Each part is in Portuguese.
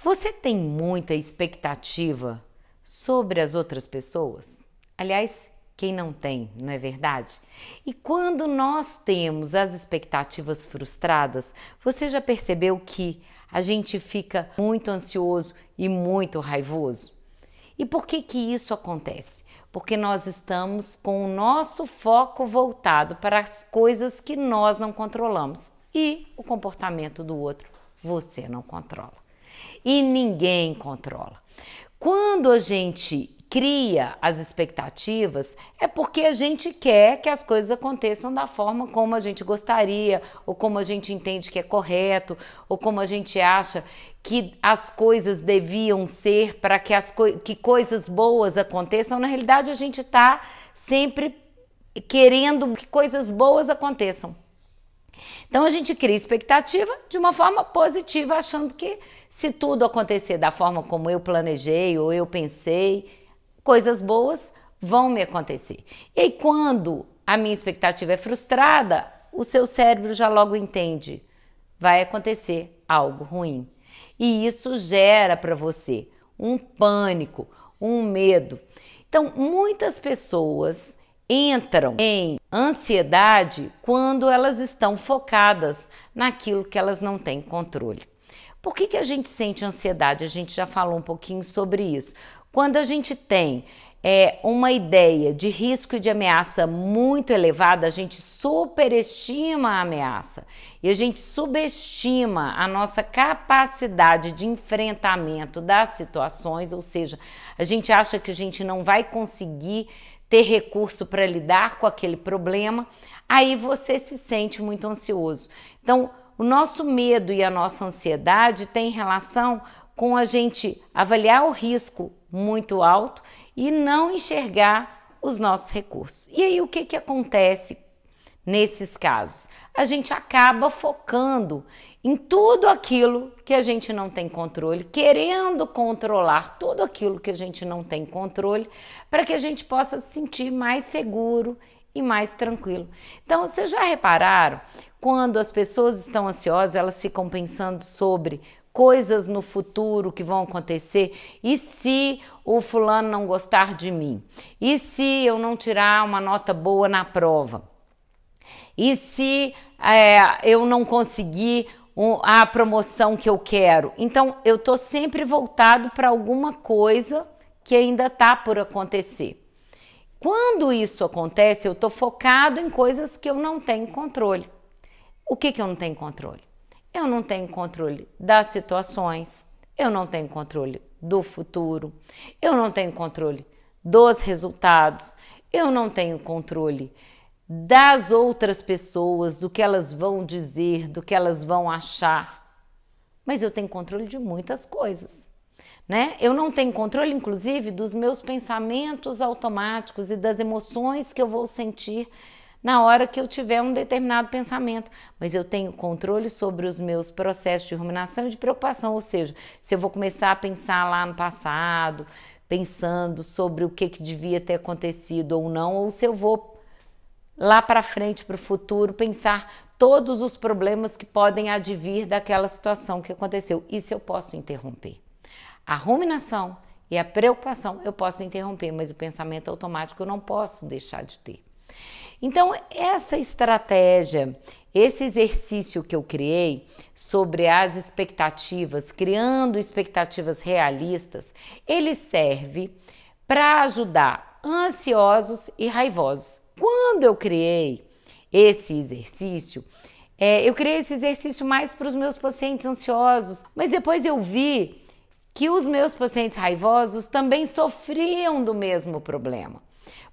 Você tem muita expectativa sobre as outras pessoas? Aliás, quem não tem, não é verdade? E quando nós temos as expectativas frustradas, você já percebeu que a gente fica muito ansioso e muito raivoso? E por que que isso acontece? Porque nós estamos com o nosso foco voltado para as coisas que nós não controlamos e o comportamento do outro você não controla. E ninguém controla. Quando a gente cria as expectativas, é porque a gente quer que as coisas aconteçam da forma como a gente gostaria, ou como a gente entende que é correto, ou como a gente acha que as coisas deviam ser para que que coisas boas aconteçam. Na realidade, a gente está sempre querendo que coisas boas aconteçam. Então a gente cria expectativa de uma forma positiva, achando que se tudo acontecer da forma como eu planejei ou eu pensei, coisas boas vão me acontecer. E aí quando a minha expectativa é frustrada, o seu cérebro já logo entende, vai acontecer algo ruim. E isso gera para você um pânico, um medo. Então muitas pessoas entram em ansiedade quando elas estão focadas naquilo que elas não têm controle. Por que que a gente sente ansiedade? A gente já falou um pouquinho sobre isso. Quando a gente tem uma ideia de risco e de ameaça muito elevada, a gente superestima a ameaça e a gente subestima a nossa capacidade de enfrentamento das situações, ou seja, a gente acha que a gente não vai conseguir ter recurso para lidar com aquele problema, aí você se sente muito ansioso. Então, o nosso medo e a nossa ansiedade tem relação com a gente avaliar o risco muito alto e não enxergar os nossos recursos. E aí o que que acontece nesses casos? A gente acaba focando em tudo aquilo que a gente não tem controle, querendo controlar tudo aquilo que a gente não tem controle, para que a gente possa se sentir mais seguro e mais tranquilo. Então, vocês já repararam, quando as pessoas estão ansiosas, elas ficam pensando sobre coisas no futuro que vão acontecer, e se o fulano não gostar de mim? E se eu não tirar uma nota boa na prova? E se eu não conseguir a promoção que eu quero? Então, eu tô sempre voltado para alguma coisa que ainda tá por acontecer. Quando isso acontece, eu tô focado em coisas que eu não tenho controle. O que que eu não tenho controle? Eu não tenho controle das situações, eu não tenho controle do futuro, eu não tenho controle dos resultados, eu não tenho controle das outras pessoas, do que elas vão dizer, do que elas vão achar. Mas eu tenho controle de muitas coisas, né? Eu não tenho controle, inclusive, dos meus pensamentos automáticos e das emoções que eu vou sentir na hora que eu tiver um determinado pensamento, mas eu tenho controle sobre os meus processos de ruminação e de preocupação, ou seja, se eu vou começar a pensar lá no passado, pensando sobre o que devia ter acontecido ou não, ou se eu vou lá para frente, para o futuro, pensar todos os problemas que podem advir daquela situação que aconteceu. Isso eu posso interromper. A ruminação e a preocupação eu posso interromper, mas o pensamento automático eu não posso deixar de ter. Então, essa estratégia, esse exercício que eu criei sobre as expectativas, criando expectativas realistas, ele serve para ajudar ansiosos e raivosos. Quando eu criei esse exercício, eu criei esse exercício mais para os meus pacientes ansiosos, mas depois eu vi que os meus pacientes raivosos também sofriam do mesmo problema.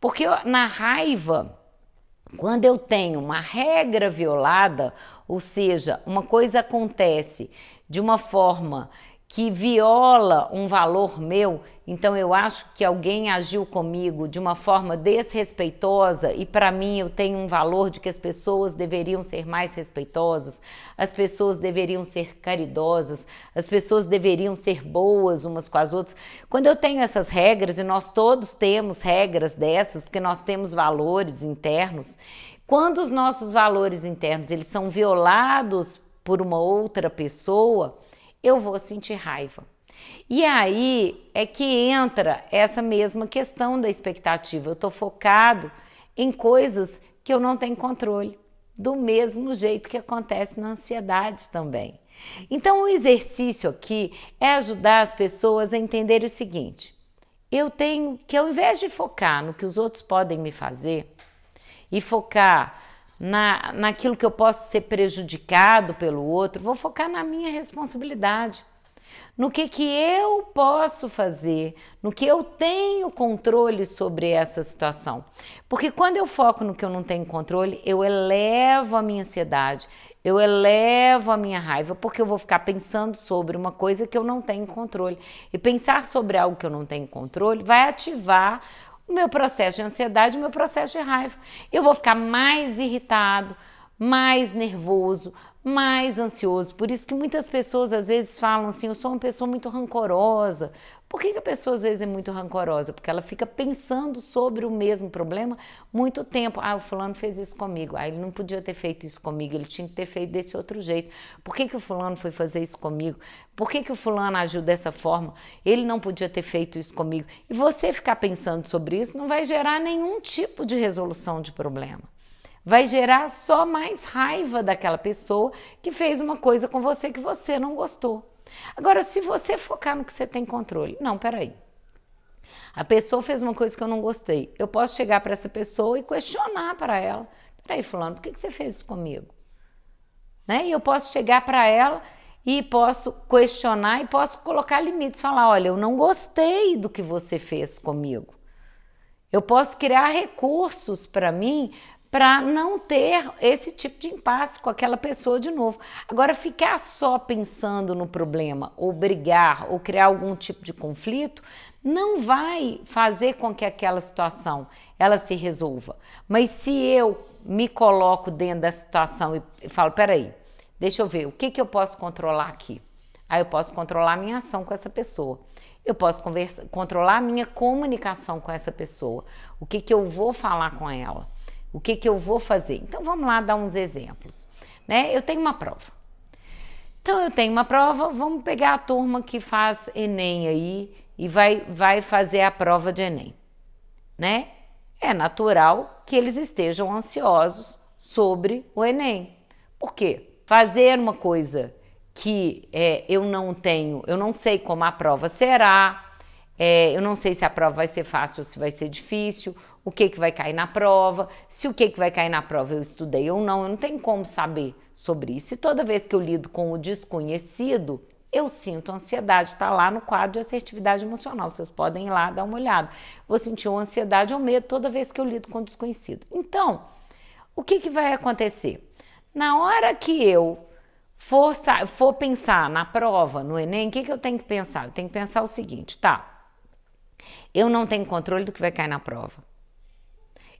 Porque na raiva, quando eu tenho uma regra violada, ou seja, uma coisa acontece de uma forma que viola um valor meu, então eu acho que alguém agiu comigo de uma forma desrespeitosa e para mim eu tenho um valor de que as pessoas deveriam ser mais respeitosas, as pessoas deveriam ser caridosas, as pessoas deveriam ser boas umas com as outras. Quando eu tenho essas regras, e nós todos temos regras dessas, porque nós temos valores internos, quando os nossos valores internos eles são violados por uma outra pessoa, eu vou sentir raiva. E aí é que entra essa mesma questão da expectativa. Eu estou focado em coisas que eu não tenho controle, do mesmo jeito que acontece na ansiedade também. Então, o exercício aqui é ajudar as pessoas a entenderem o seguinte: eu tenho que, ao invés de focar no que os outros podem me fazer e focar naquilo que eu posso ser prejudicado pelo outro, vou focar na minha responsabilidade, no que eu posso fazer, no que eu tenho controle sobre essa situação. Porque quando eu foco no que eu não tenho controle, eu elevo a minha ansiedade, eu elevo a minha raiva, porque eu vou ficar pensando sobre uma coisa que eu não tenho controle. E pensar sobre algo que eu não tenho controle vai ativar o meu processo de ansiedade, o meu processo de raiva. Eu vou ficar mais irritado, mais nervoso, mais ansioso. Por isso que muitas pessoas às vezes falam assim: eu sou uma pessoa muito rancorosa. Por que a pessoa às vezes é muito rancorosa? Porque ela fica pensando sobre o mesmo problema muito tempo. Ah, o fulano fez isso comigo. Ah, ele não podia ter feito isso comigo, ele tinha que ter feito desse outro jeito. Por que o fulano foi fazer isso comigo? Por que o fulano agiu dessa forma? Ele não podia ter feito isso comigo. E você ficar pensando sobre isso não vai gerar nenhum tipo de resolução de problema. Vai gerar só mais raiva daquela pessoa que fez uma coisa com você que você não gostou. Agora, se você focar no que você tem controle, não, peraí. A pessoa fez uma coisa que eu não gostei. Eu posso chegar para essa pessoa e questionar para ela: peraí, fulano, por que você fez isso comigo? Né? E eu posso chegar para ela e posso questionar e posso colocar limites, falar: olha, eu não gostei do que você fez comigo. Eu posso criar recursos para mim para não ter esse tipo de impasse com aquela pessoa de novo. Agora, ficar só pensando no problema, ou brigar, ou criar algum tipo de conflito, não vai fazer com que aquela situação ela se resolva. Mas se eu me coloco dentro da situação e falo: peraí, deixa eu ver, o que eu posso controlar aqui? Aí eu posso controlar a minha ação com essa pessoa. Eu posso controlar a minha comunicação com essa pessoa. O que eu vou falar com ela? O que eu vou fazer? Então, vamos lá dar uns exemplos. Né? Eu tenho uma prova. Então, eu tenho uma prova, vamos pegar a turma que faz Enem aí e vai fazer a prova de Enem. Né? É natural que eles estejam ansiosos sobre o Enem. Por quê? Fazer uma coisa que eu não sei como a prova será, eu não sei se a prova vai ser fácil ou se vai ser difícil, o que vai cair na prova, se o que vai cair na prova eu estudei ou não, eu não tenho como saber sobre isso. E toda vez que eu lido com o desconhecido, eu sinto ansiedade, está lá no quadro de assertividade emocional, vocês podem ir lá dar uma olhada. Vou sentir uma ansiedade ou medo toda vez que eu lido com o desconhecido. Então, o que vai acontecer? Na hora que eu for pensar na prova, no Enem, o que eu tenho que pensar? Eu tenho que pensar o seguinte: tá, eu não tenho controle do que vai cair na prova.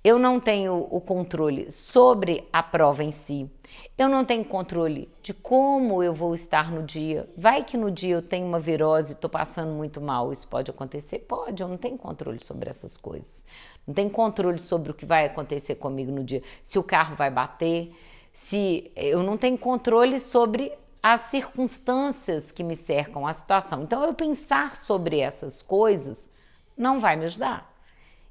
Eu não tenho o controle sobre a prova em si. Eu não tenho controle de como eu vou estar no dia. Vai que no dia eu tenho uma virose e estou passando muito mal. Isso pode acontecer? Pode. Eu não tenho controle sobre essas coisas. Não tenho controle sobre o que vai acontecer comigo no dia. Se o carro vai bater, se eu não tenho controle sobre as circunstâncias que me cercam, a situação. Então, eu pensar sobre essas coisas não vai me ajudar.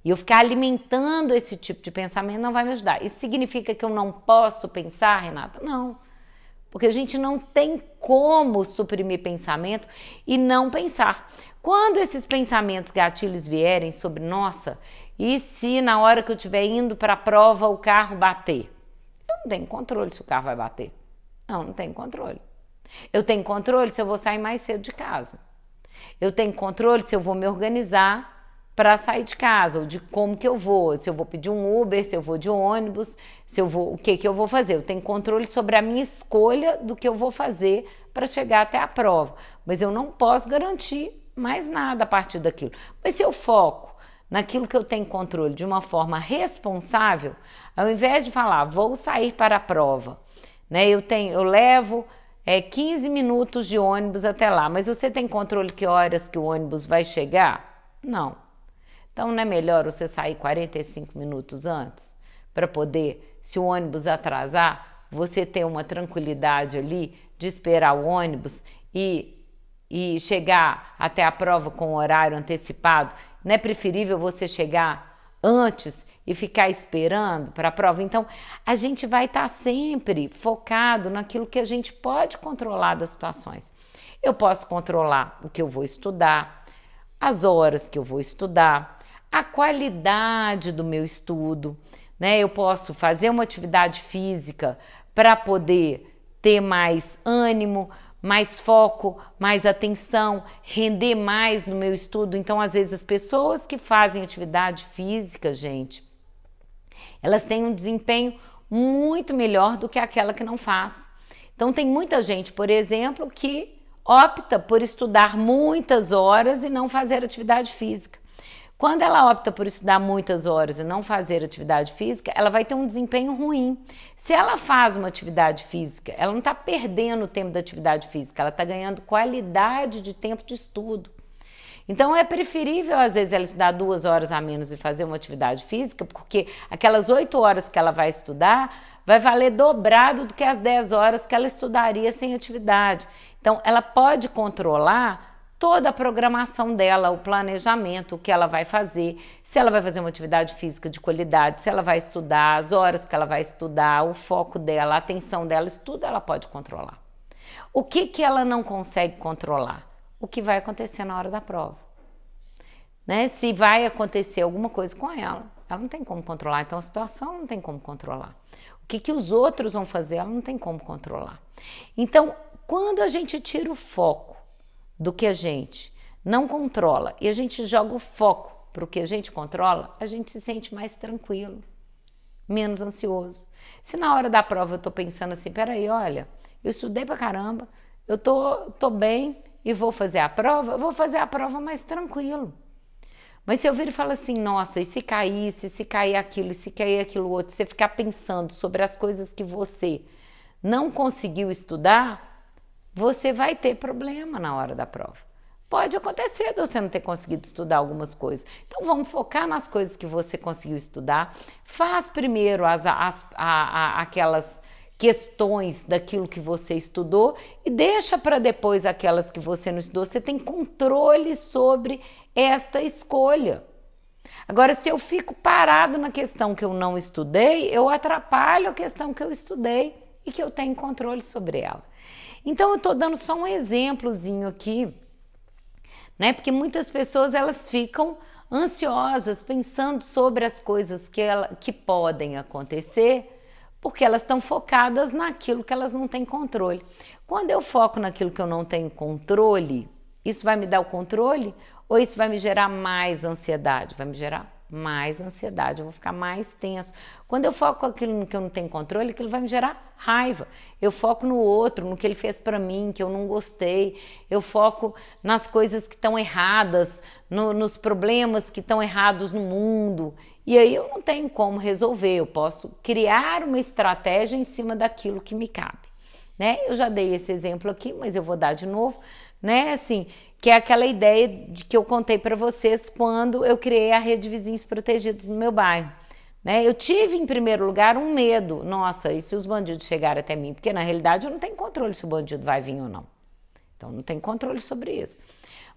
E eu ficar alimentando esse tipo de pensamento não vai me ajudar. Isso significa que eu não posso pensar, Renata? Não. Porque a gente não tem como suprimir pensamento e não pensar. Quando esses pensamentos gatilhos vierem sobre, nossa, e se na hora que eu estiver indo para a prova o carro bater? Eu não tenho controle se o carro vai bater. Não tenho controle. Eu tenho controle se eu vou sair mais cedo de casa. Eu tenho controle se eu vou me organizar para sair de casa, ou de como que eu vou, se eu vou pedir um Uber, se eu vou de ônibus, se eu vou, o que eu vou fazer. Eu tenho controle sobre a minha escolha do que eu vou fazer para chegar até a prova, mas eu não posso garantir mais nada a partir daquilo. Mas se eu foco naquilo que eu tenho controle de uma forma responsável, ao invés de falar, vou sair para a prova, né? Eu levo 15 minutos de ônibus até lá, mas você tem controle que horas que o ônibus vai chegar? Não. Então, não é melhor você sair 45 minutos antes para poder, se o ônibus atrasar, você ter uma tranquilidade ali de esperar o ônibus e e chegar até a prova com horário antecipado? Não é preferível você chegar antes e ficar esperando para a prova? Então, a gente vai estar sempre focado naquilo que a gente pode controlar das situações. Eu posso controlar o que eu vou estudar, as horas que eu vou estudar, a qualidade do meu estudo, né? Eu posso fazer uma atividade física para poder ter mais ânimo, mais foco, mais atenção, render mais no meu estudo. Então, às vezes, as pessoas que fazem atividade física, gente, elas têm um desempenho muito melhor do que aquela que não faz. Então, tem muita gente, por exemplo, que opta por estudar muitas horas e não fazer atividade física. Quando ela opta por estudar muitas horas e não fazer atividade física, ela vai ter um desempenho ruim. Se ela faz uma atividade física, ela não está perdendo o tempo da atividade física, ela está ganhando qualidade de tempo de estudo. Então é preferível, às vezes, ela estudar 2 horas a menos e fazer uma atividade física, porque aquelas 8 horas que ela vai estudar vai valer dobrado do que as 10 horas que ela estudaria sem atividade. Então ela pode controlar toda a programação dela, o planejamento, o que ela vai fazer, se ela vai fazer uma atividade física de qualidade, se ela vai estudar, as horas que ela vai estudar, o foco dela, a atenção dela, isso tudo ela pode controlar. O que ela não consegue controlar? O que vai acontecer na hora da prova. Né? Se vai acontecer alguma coisa com ela não tem como controlar, então a situação não tem como controlar. O que os outros vão fazer, ela não tem como controlar. Então, quando a gente tira o foco do que a gente não controla e a gente joga o foco para o que a gente controla, a gente se sente mais tranquilo, menos ansioso. Se na hora da prova eu tô pensando assim, peraí, olha, eu estudei pra caramba, eu tô bem e vou fazer a prova, eu vou fazer a prova mais tranquilo. Mas se eu vir e falar assim, nossa, e se caísse, se cair aquilo, e se cair aquilo outro, você ficar pensando sobre as coisas que você não conseguiu estudar, você vai ter problema na hora da prova. Pode acontecer de você não ter conseguido estudar algumas coisas. Então vamos focar nas coisas que você conseguiu estudar. Faz primeiro aquelas questões daquilo que você estudou e deixa para depois aquelas que você não estudou. Você tem controle sobre esta escolha. Agora, se eu fico parado na questão que eu não estudei, eu atrapalho a questão que eu estudei e que eu tenho controle sobre ela. Então, eu estou dando só um exemplozinho aqui, né? Porque muitas pessoas, elas ficam ansiosas, pensando sobre as coisas que podem acontecer, porque elas estão focadas naquilo que elas não têm controle. Quando eu foco naquilo que eu não tenho controle, isso vai me dar o controle ou isso vai me gerar mais ansiedade? Vai me gerar mais ansiedade, eu vou ficar mais tenso. Quando eu foco naquilo que eu não tenho controle, aquilo vai me gerar raiva. Eu foco no outro, no que ele fez para mim, que eu não gostei. Eu foco nas coisas que estão erradas, nos problemas que estão errados no mundo. E aí eu não tenho como resolver, eu posso criar uma estratégia em cima daquilo que me cabe. Né? Eu já dei esse exemplo aqui, mas eu vou dar de novo, né? Assim, que é aquela ideia de que eu contei para vocês quando eu criei a rede de vizinhos protegidos no meu bairro. Né? Eu tive, em primeiro lugar, um medo. Nossa, e se os bandidos chegarem até mim? Porque, na realidade, eu não tenho controle se o bandido vai vir ou não. Então, não tenho controle sobre isso.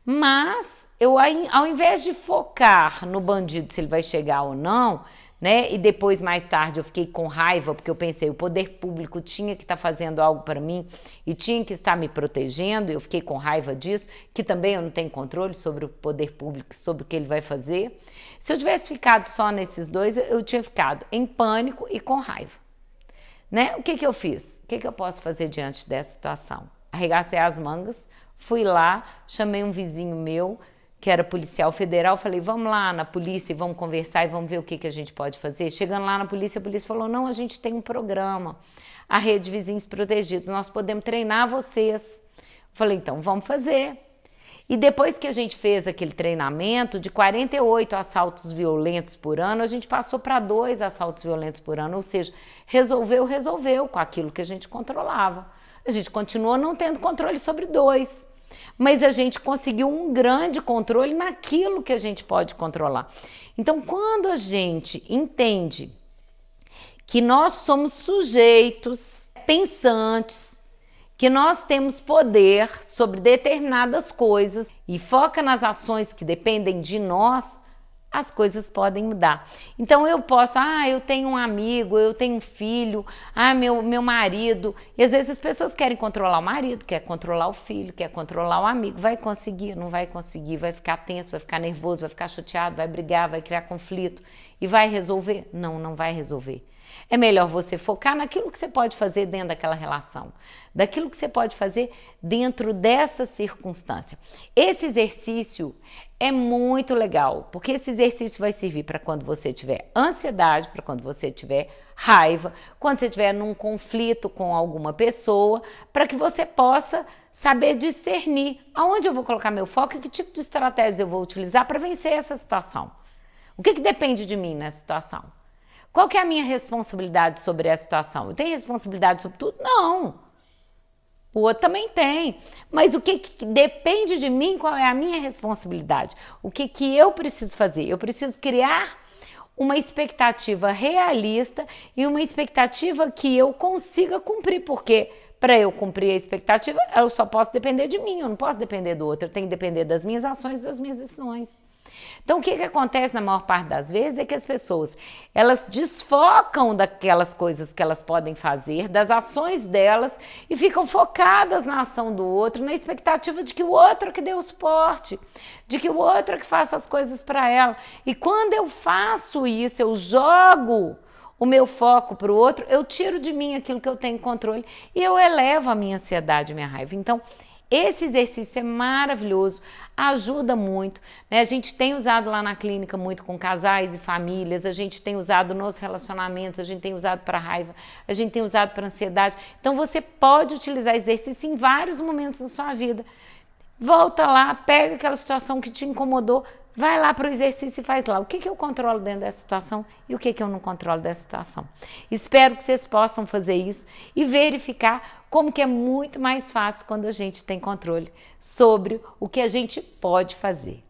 Mas, eu, ao invés de focar no bandido, se ele vai chegar ou não, né? E depois, mais tarde, eu fiquei com raiva, porque eu pensei, o poder público tinha que estar fazendo algo para mim e tinha que estar me protegendo, e eu fiquei com raiva disso, que também eu não tenho controle sobre o poder público, sobre o que ele vai fazer. Se eu tivesse ficado só nesses dois, eu tinha ficado em pânico e com raiva. Né? O que eu fiz? O que eu posso fazer diante dessa situação? Arregacei as mangas, fui lá, chamei um vizinho meu, que era policial federal, falei, vamos lá na polícia e vamos conversar e vamos ver o que a gente pode fazer. Chegando lá na polícia, a polícia falou, não, a gente tem um programa, a Rede de Vizinhos Protegidos, nós podemos treinar vocês. Falei, então vamos fazer. E depois que a gente fez aquele treinamento, de 48 assaltos violentos por ano, a gente passou para 2 assaltos violentos por ano, ou seja, resolveu com aquilo que a gente controlava. A gente continuou não tendo controle sobre 2. Mas a gente conseguiu um grande controle naquilo que a gente pode controlar. Então, quando a gente entende que nós somos sujeitos pensantes, que nós temos poder sobre determinadas coisas e foca nas ações que dependem de nós, as coisas podem mudar. Então eu posso, eu tenho um amigo, eu tenho um filho, meu marido, e às vezes as pessoas querem controlar o marido, quer controlar o filho, quer controlar o amigo, vai conseguir, não vai conseguir, vai ficar tenso, vai ficar nervoso, vai ficar chateado, vai brigar, vai criar conflito e vai resolver? Não, não vai resolver. É melhor você focar naquilo que você pode fazer dentro daquela relação, daquilo que você pode fazer dentro dessa circunstância. Esse exercício é muito legal, porque esse exercício vai servir para quando você tiver ansiedade, para quando você tiver raiva, quando você estiver num conflito com alguma pessoa, para que você possa saber discernir aonde eu vou colocar meu foco e que tipo de estratégia eu vou utilizar para vencer essa situação. O que depende de mim nessa situação? Qual que é a minha responsabilidade sobre a situação? Eu tenho responsabilidade sobre tudo? Não. O outro também tem. Mas o que depende de mim, qual é a minha responsabilidade? O que eu preciso fazer? Eu preciso criar uma expectativa realista e uma expectativa que eu consiga cumprir, porque para eu cumprir a expectativa, eu só posso depender de mim, eu não posso depender do outro, eu tenho que depender das minhas ações e das minhas decisões. Então, o que acontece na maior parte das vezes é que as pessoas, elas desfocam daquelas coisas que elas podem fazer, das ações delas, e ficam focadas na ação do outro, na expectativa de que o outro é que dê o suporte, de que o outro é que faça as coisas para ela. E quando eu faço isso, eu jogo o meu foco para o outro, eu tiro de mim aquilo que eu tenho controle e eu elevo a minha ansiedade, a minha raiva. Então, esse exercício é maravilhoso, ajuda muito, né? A gente tem usado lá na clínica muito com casais e famílias, a gente tem usado nos relacionamentos, a gente tem usado para raiva, a gente tem usado para ansiedade. Então você pode utilizar exercício em vários momentos da sua vida. Volta lá, pega aquela situação que te incomodou, vai lá para o exercício e faz lá. O que eu controlo dentro dessa situação e o que eu não controlo dessa situação. Espero que vocês possam fazer isso e verificar como que é muito mais fácil quando a gente tem controle sobre o que a gente pode fazer.